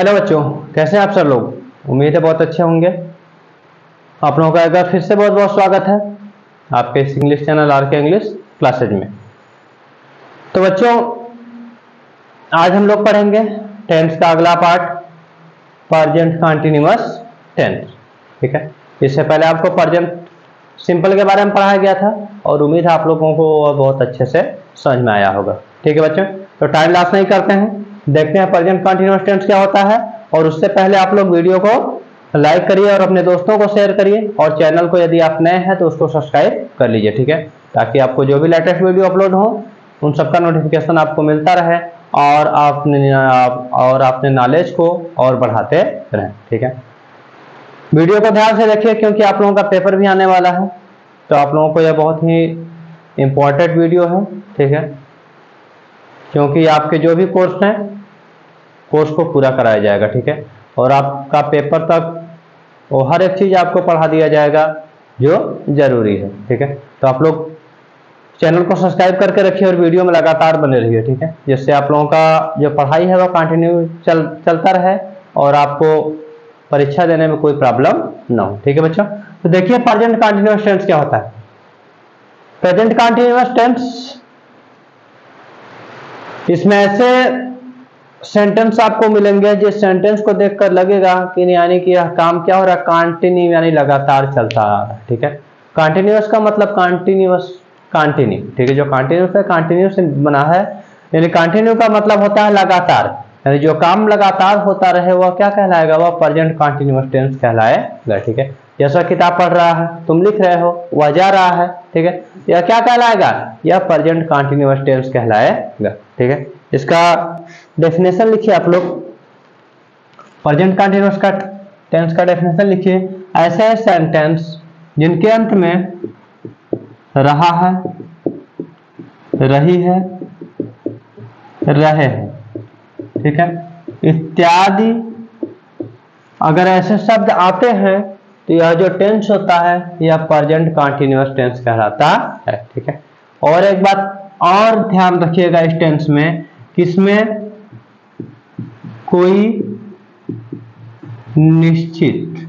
Hello बच्चों, कैसे हैं आप सब लोग। उम्मीद है बहुत अच्छे होंगे। आप लोगों का एक बार फिर से बहुत बहुत स्वागत है आपके इस इंग्लिश चैनल आर के इंग्लिश क्लासेज में। तो बच्चों, आज हम लोग पढ़ेंगे टेंस का अगला पार्ट, प्रेजेंट कंटीन्यूअस टेंस। ठीक है, इससे पहले आपको प्रेजेंट सिंपल के बारे में पढ़ाया गया था और उम्मीद है आप लोगों को बहुत अच्छे से समझ में आया होगा। ठीक है बच्चों, तो टाइम लॉस नहीं करते हैं, देखते हैं प्रेजेंट कंटीन्यूअस टेंस क्या होता है। और उससे पहले आप लोग वीडियो को लाइक करिए और अपने दोस्तों को शेयर करिए, और चैनल को यदि आप नए हैं तो उसको सब्सक्राइब कर लीजिए। ठीक है, ताकि आपको जो भी लेटेस्ट वीडियो अपलोड हो उन सबका नोटिफिकेशन आपको मिलता रहे और आपने नॉलेज को और बढ़ाते रहें। ठीक है, वीडियो को ध्यान से देखिए क्योंकि आप लोगों का पेपर भी आने वाला है, तो आप लोगों को यह बहुत ही इम्पोर्टेंट वीडियो है। ठीक है, क्योंकि आपके जो भी कोर्स हैं कोर्स को पूरा कराया जाएगा। ठीक है, और आपका पेपर तक वो हर एक चीज़ आपको पढ़ा दिया जाएगा जो जरूरी है। ठीक है, तो आप लोग चैनल को सब्सक्राइब करके रखिए और वीडियो में लगातार बने रहिए। ठीक है, जिससे आप लोगों का जो पढ़ाई है वो कंटिन्यू चलता रहे और आपको परीक्षा देने में कोई प्रॉब्लम ना हो। ठीक है बच्चों, तो देखिए प्रेजेंट कंटीन्यूअस टेंस क्या होता है। प्रेजेंट कंटीन्यूअस टेंस, इसमें ऐसे सेंटेंस आपको मिलेंगे जिस सेंटेंस को देखकर लगेगा कि यानी कि यह काम क्या हो रहा है, कंटिन्यू यानी लगातार चलता आ रहा है। ठीक है, कंटीन्यूअस का मतलब कंटिन्यूअस, कंटिन्यू। ठीक है, जो कंटिन्यूअस है कंटिन्यू से बना है, यानी कंटिन्यू का मतलब होता है लगातार, यानी जो काम लगातार होता रहे वह क्या कहलाएगा, वह प्रेजेंट कंटीन्यूअस टेंस कहलाएगा। ठीक है, जैसा किताब पढ़ रहा है, तुम लिख रहे हो, वह जा रहा है। ठीक है, यह क्या कहलाएगा, यह प्रेजेंट कंटीन्यूअस टेंस कहलाएगा। ठीक है, इसका डेफिनेशन लिखिए आप लोग, प्रेजेंट कंटीन्यूअस का टेंस का डेफिनेशन लिखिए। ऐसे सेंटेंस जिनके अंत में रहा है, रही है, रहे हैं, ठीक है, इत्यादि अगर ऐसे शब्द आते हैं तो यह जो टेंस होता है यह प्रेजेंट कंटीन्यूअस टेंस कहलाता है। ठीक है, और एक बात और ध्यान रखिएगा इस टेंस में, किसमें कोई निश्चित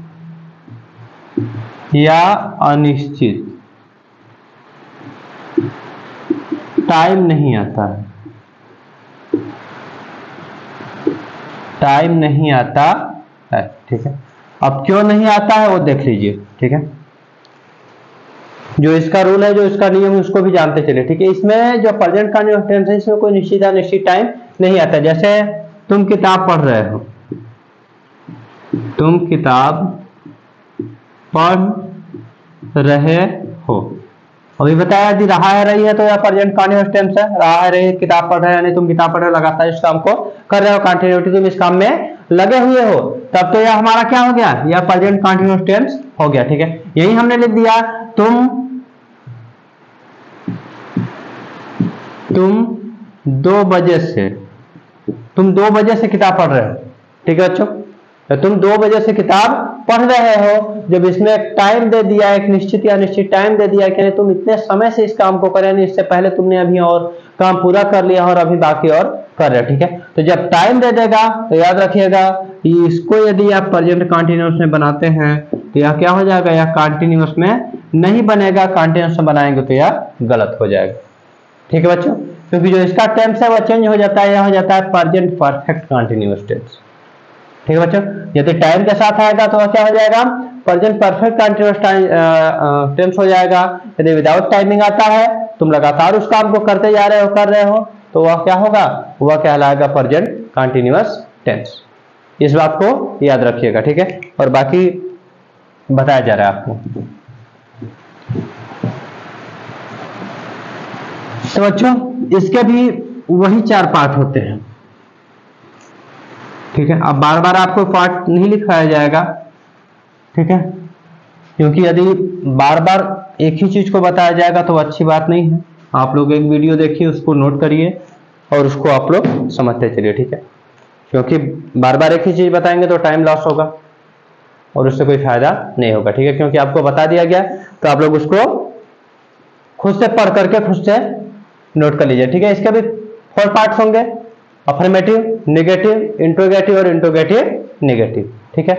या अनिश्चित टाइम नहीं आता है, टाइम नहीं आता है। ठीक है, अब क्यों नहीं आता है वो देख लीजिए। ठीक है, जो इसका रूल है, जो इसका नियम है, उसको भी जानते चले। ठीक है, इसमें जो प्रेजेंट कंटीन्यूअस टेंस है इसमें कोई निश्चित या निश्चित टाइम नहीं आता। जैसे तुम किताब पढ़ रहे हो, तुम किताब पढ़ रहे हो, अभी बताया यदि रहा है, रही है तो यह प्रेजेंट कंटीन्यूअस टेंस है। रहा है, रही है, किताब पढ़ रहे हैं, यानी तुम किताब पढ़ रहे हो, लगातार इस काम को कर रहे हो, कंटिन्यूटी तुम इस काम में लगे हुए हो, तब तो यह हमारा क्या हो गया, यह प्रेजेंट कंटीन्यूअस टेंस हो गया। ठीक है, यही हमने लिख दिया, तुम 2 बजे से किताब पढ़ रहे हो। ठीक है बच्चों, तो तुम 2 बजे से किताब पढ़ रहे हो, जब इसमें एक टाइम दे दिया, एक निश्चित या निश्चित टाइम दे दिया कि तुम इतने समय से इस काम को करें, नहीं इससे पहले तुमने अभी और काम पूरा कर लिया और अभी बाकी और कर रहे हो। ठीक है, तो जब टाइम दे देगा तो याद रखिएगा, इसको यदि आप प्रेजेंट कंटीन्यूअस में बनाते हैं तो यह क्या हो जाएगा, यह कंटीन्यूअस में नहीं बनेगा, कंटीन्यूअस में बनाएंगे तो यह गलत हो जाएगा। ठीक है बच्चों, क्योंकि जो इसका टेंस है वह चेंज हो जाता है, यह हो जाता है प्रेजेंट परफेक्ट कंटीन्यूअस टेंस। ठीक है बच्चों, यदि टाइम के साथ आएगा तो क्या हो जाएगा, प्रेजेंट परफेक्ट कंटीन्यूअस टेंस हो जाएगा। यदि विदाउट टाइमिंग आता है, तुम लगातार उस काम को करते जा रहे हो, कर रहे हो, तो वह क्या होगा, वह कहलाएगा प्रेजेंट कंटीन्यूअस टेंस। इस बात को याद रखिएगा। ठीक है, और बाकी बताया जा रहा है आपको। तो बच्चों, इसके भी वही 4 पार्ट होते हैं। ठीक है, अब बार बार आपको पार्ट नहीं लिखाया जाएगा। ठीक है, क्योंकि यदि बार बार एक ही चीज को बताया जाएगा तो अच्छी बात नहीं है। आप लोग एक वीडियो देखिए, उसको नोट करिए और उसको आप लोग समझते चलिए। ठीक है, क्योंकि बार बार एक ही चीज बताएंगे तो टाइम लॉस होगा और उससे कोई फायदा नहीं होगा। ठीक है, क्योंकि आपको बता दिया गया तो आप लोग उसको खुद से पढ़ करके खुद से नोट कर लीजिए। ठीक है, इसके भी 4 पार्ट्स होंगे। अफर्मेटिव, नेगेटिव, इंट्रोगेटिव और इंट्रोगेटिव नेगेटिव। ठीक है,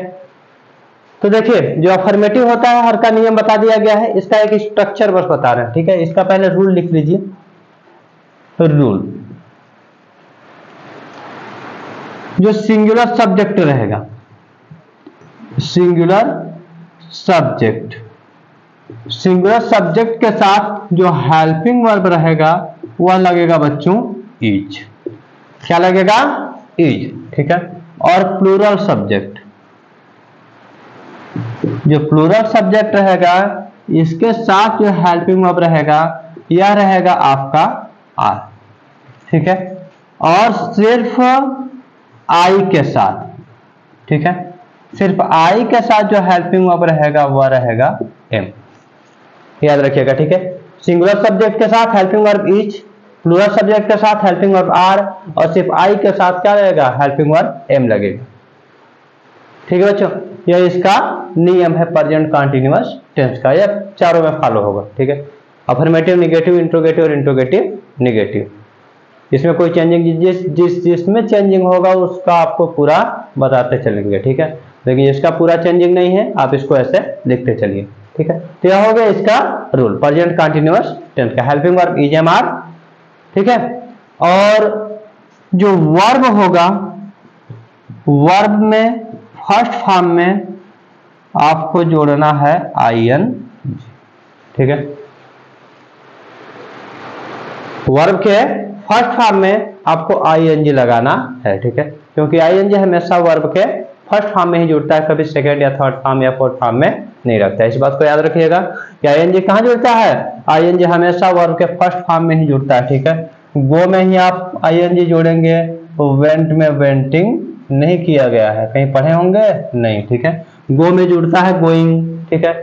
तो देखिए जो अफर्मेटिव होता है हर का नियम बता दिया गया है, इसका एक स्ट्रक्चर बस बता रहे हैं। ठीक है, इसका पहले रूल लिख लीजिए। तो रूल, जो सिंगुलर सब्जेक्ट रहेगा, सिंगुलर सब्जेक्ट, सिंगुलर सब्जेक्ट के साथ जो हेल्पिंग वर्ब रहेगा वह लगेगा बच्चों इज। क्या लगेगा? इज। ठीक है, और प्लूरल सब्जेक्ट, जो प्लूरल सब्जेक्ट रहेगा इसके साथ जो हेल्पिंग वर्ब रहेगा यह रहेगा आपका आर। ठीक है, और सिर्फ आई के साथ, ठीक है, सिर्फ आई के साथ जो हेल्पिंग वर्ब रहेगा वह रहेगा एम। याद रखिएगा। ठीक है, सिंगुलर सब्जेक्ट के साथ helping verb is, plural subject के साथ हेल्पिंग वर्ब आर, और सिर्फ आई के साथ क्या रहेगा? हेल्पिंग वर्ब एम लगेगा। ठीक है बच्चों, यह इसका नियम है प्रेजेंट कंटीन्यूअस टेंस का, यह चारों में फॉलो होगा। ठीक है, अफर्मेटिव, नेगेटिव, इंट्रोगेटिव और इंट्रोगेटिव नेगेटिव। इसमें कोई चेंजिंग जिसमें चेंजिंग होगा उसका आपको पूरा बताते चलेंगे। ठीक है, लेकिन इसका पूरा चेंजिंग नहीं है, आप इसको ऐसे लिखते चलिए। ठीक है, तो यह हो गया इसका रूल प्रेजेंट कंटीन्यूअस टेंस का, helping verb is am are. ठीक है, और जो वर्ब होगा, वर्ब में फर्स्ट फॉर्म में आपको जोड़ना है आई एन। ठीक है, वर्ब के फर्स्ट फॉर्म में आपको आई एन जी लगाना है। ठीक है, क्योंकि आई एन जी हमेशा वर्ब के फर्स्ट फॉर्म में ही जुड़ता है, कभी सेकेंड या थर्ड फॉर्म या फोर्थ फॉर्म में नहीं रखता है। इस बात को याद रखिएगा कि आई एन जी कहाँ जुड़ता है? आई एन जी हमेशा वर्ब के फर्स्ट फॉर्म में ही जुड़ता है। ठीक है, गो में ही आप आई एन जी जोड़ेंगे, वेंट में वेंटिंग नहीं किया गया है, कहीं पढ़े होंगे? नहीं। ठीक है, गो में जुड़ता है गोइंग। ठीक है,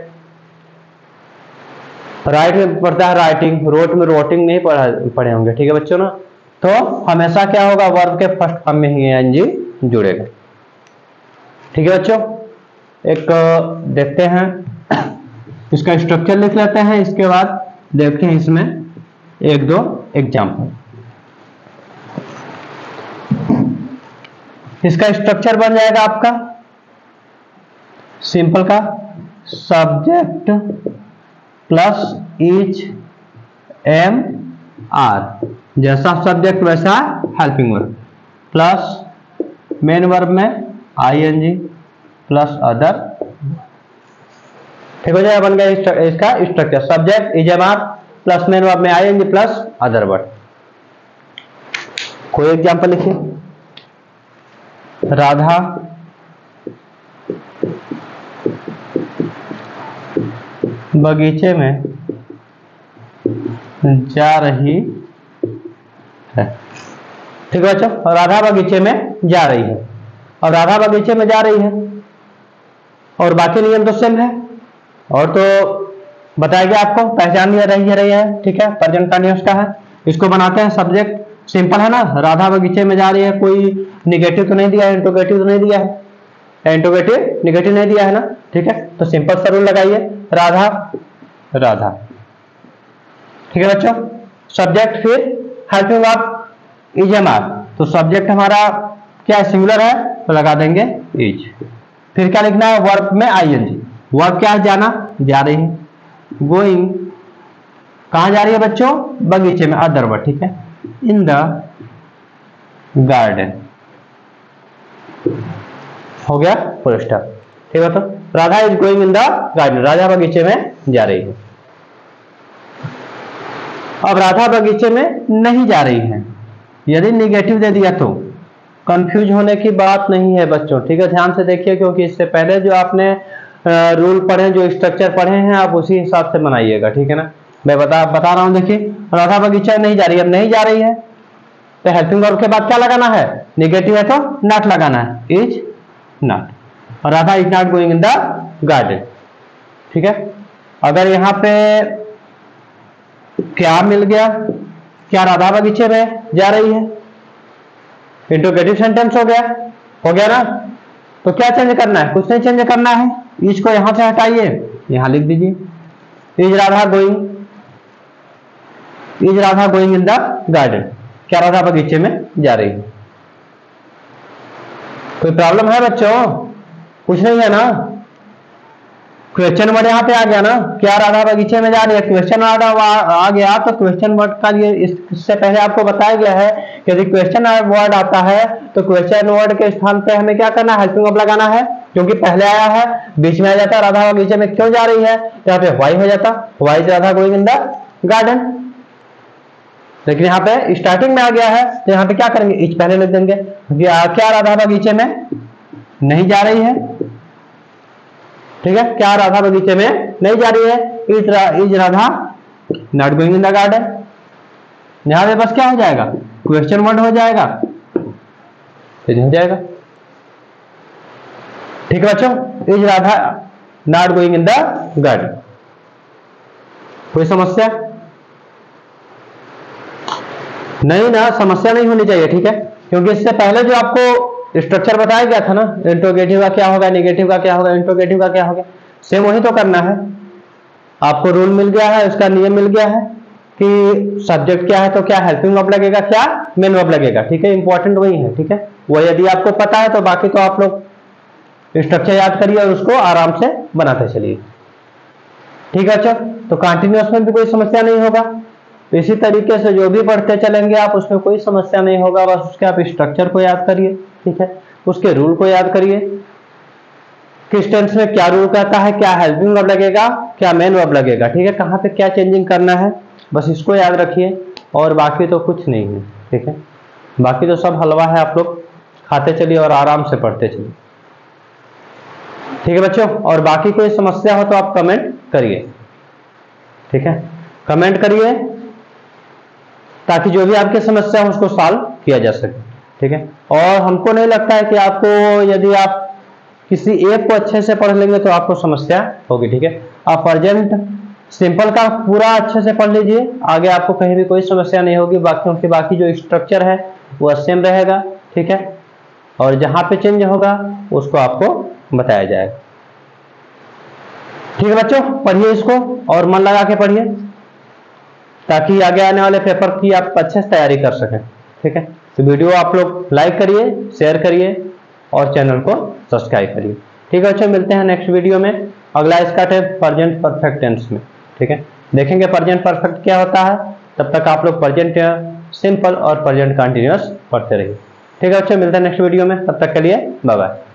राइट में पढ़ता है राइटिंग, रोट में रोटिंग नहीं पढ़े होंगे। ठीक है बच्चों ना, तो हमेशा क्या होगा? वर्ब के फर्स्ट फॉर्म में ही एनजी जुड़ेगा। ठीक है बच्चों, एक देखते हैं, इसका स्ट्रक्चर लिख लेते हैं, इसके बाद देखें इसमें एक दो एग्जाम्पल। इसका स्ट्रक्चर बन जाएगा आपका सिंपल का, subject plus is am are, जैसा सब्जेक्ट वैसा helping verb, plus main verb में I N G plus other. ठीक हो जाएगा, बन गया इसका structure, subject is am are plus main verb में I N G plus other word. कोई एग्जाम्पल लिखिए। राधा बगीचे में जा रही है। ठीक है बच्चों, राधा बगीचे में जा रही है, और राधा बगीचे में जा रही है, और बाकी नियम तो सेम है, और तो बताया गया आपको, पहचान लिया रही है। ठीक है, प्रेजेंट कंटीन्यूअस का है। इसको बनाते हैं सब्जेक्ट, सिंपल है ना, राधा बगीचे में जा रही है, कोई निगेटिव तो नहीं दिया है, इंट्रोगेटिव तो नहीं दिया है, इंट्रोगेटिव निगेटिव नहीं दिया है ना। ठीक है, तो सिंपल सा रूल लगाइए, राधा राधा। ठीक है बच्चों, सब्जेक्ट फिर helping verb is am are, तो सब्जेक्ट हमारा क्या है? सिंगुलर है, तो लगा देंगे इज। फिर क्या लिखना है? वर्ब में आई एन जी, वर्ब क्या है? जाना, जा रही है। गोइंग, कहां जा रही है बच्चों? बगीचे में, अदर वर्ड। ठीक है, इन द गार्डन। हो गया फुल स्टॉप। ठीक है, तो Radha is going in the garden, Radha बगीचे में जा रही है। अब राधा बगीचे में नहीं जा रही है, यदि निगेटिव दे दिया तो कंफ्यूज होने की बात नहीं है बच्चों। ठीक है, ध्यान से देखिए, क्योंकि इससे पहले जो आपने रूल पढ़े, जो स्ट्रक्चर पढ़े हैं, आप उसी हिसाब से बनाइएगा। ठीक है ना, मैं बता रहा हूं। देखिए, राधा बगीचा नहीं जा रही है, अब नहीं जा रही है तो हेल्पिंग वर्ब के बाद क्या लगाना है? निगेटिव है तो नॉट लगाना है, इज नॉट, और Radha is not going in the garden. ठीक है, अगर यहाँ पे क्या मिल गया? क्या राधा बगीचे में जा रही है? इंट्रोगेटिव सेंटेंस हो गया ना, तो क्या चेंज करना है? कुछ नहीं चेंज करना है, इज को यहां से हटाइए, यहां लिख दीजिए is Radha going in the garden. क्या राधा बगीचे में जा रही है। कोई प्रॉब्लम है बच्चों? कुछ नहीं है ना? क्वेश्चन वर्ड यहाँ पे आ गया ना, क्या राधा बगीचे में जा रही है, क्वेश्चन वर्ड आ गया। तो क्वेश्चन वर्ड का ये इससे पहले आपको बताया गया है कि यदि क्वेश्चन वर्ड आता है तो क्वेश्चन वर्ड के स्थान पे हमें क्या करना है, हेल्पिंग वर्ब लगाना है, क्योंकि पहले आया है, बीच में आ जाता है राधा बगीचे में क्यों जा रही है, यहाँ पे वाई हो जाता, why Radha going in the garden. लेकिन यहाँ पे स्टार्टिंग में आ गया है तो यहाँ पे क्या करेंगे, इच पहले लिख देंगे, क्या राधा बगीचे में नहीं जा रही है, ठीक है, क्या राधा बगीचे में नहीं जा रही है, is Radha not going in the garden. यहां पे बस क्या हो जाएगा, क्वेश्चन वर्ड हो जाएगा, हो जाएगा। ठीक है बच्चों, is Radha not going in the garden. कोई समस्या नहीं ना, समस्या नहीं होनी चाहिए, ठीक है, क्योंकि इससे पहले जो आपको स्ट्रक्चर बताया गया था ना, इंट्रोगेटिव का क्या होगा, नेगेटिव का क्या होगा, इंट्रोगेटिव का क्या होगा, सेम वही तो करना है। आपको रूल मिल गया है, उसका नियम मिल गया है कि सब्जेक्ट क्या है तो क्या हेल्पिंग वर्ब लगेगा, क्या मेन वर्ब लगेगा, ठीक है, इंपॉर्टेंट वही है, ठीक है। वो यदि आपको पता है तो बाकी तो आप लोग स्ट्रक्चर याद करिए और उसको आराम से बनाते चलिए, ठीक है। अच्छा, तो कंटिन्यूअस में भी कोई समस्या नहीं होगा, इसी तरीके से जो भी पढ़ते चलेंगे आप उसमें कोई समस्या नहीं होगा, बस उसके आप स्ट्रक्चर को याद करिए, ठीक है, उसके रूल को याद करिए, किस टेंस में क्या रूल कहता है, क्या हेल्पिंग वर्ब लगेगा, क्या मेन वर्ब लगेगा, ठीक है, कहाँ पे क्या चेंजिंग करना है, बस इसको याद रखिए और बाकी तो कुछ नहीं है, ठीक है, बाकी तो सब हलवा है, आप लोग खाते चलिए और आराम से पढ़ते चलिए, ठीक है बच्चों। और बाकी कोई समस्या हो तो आप कमेंट करिए, ठीक है, कमेंट करिए ताकि जो भी आपकी समस्या है उसको सॉल्व किया जा सके, ठीक है। और हमको नहीं लगता है कि आपको, यदि आप किसी एक को अच्छे से पढ़ लेंगे तो आपको समस्या होगी, ठीक है। आप प्रेजेंट सिंपल का पूरा अच्छे से पढ़ लीजिए, आगे आपको कहीं भी कोई समस्या नहीं होगी, बाकी जो स्ट्रक्चर है वो सेम रहेगा, ठीक है, और जहां पे चेंज होगा उसको आपको बताया जाएगा, ठीक है बच्चों। पढ़िए इसको और मन लगा के पढ़िए ताकि आगे आने वाले पेपर की आप अच्छे से तैयारी कर सकें, ठीक है। तो वीडियो आप लोग लाइक करिए, शेयर करिए और चैनल को सब्सक्राइब करिए, ठीक है बच्चों। मिलते हैं नेक्स्ट वीडियो में, अगला इसका है प्रेजेंट परफेक्ट टेंस में, ठीक है, देखेंगे प्रेजेंट परफेक्ट क्या होता है। तब तक आप लोग प्रेजेंट सिंपल और प्रेजेंट कंटिन्यूअस पढ़ते रहिए, ठीक है बच्चों। मिलते हैं नेक्स्ट वीडियो में, तब तक के लिए बाय बाय।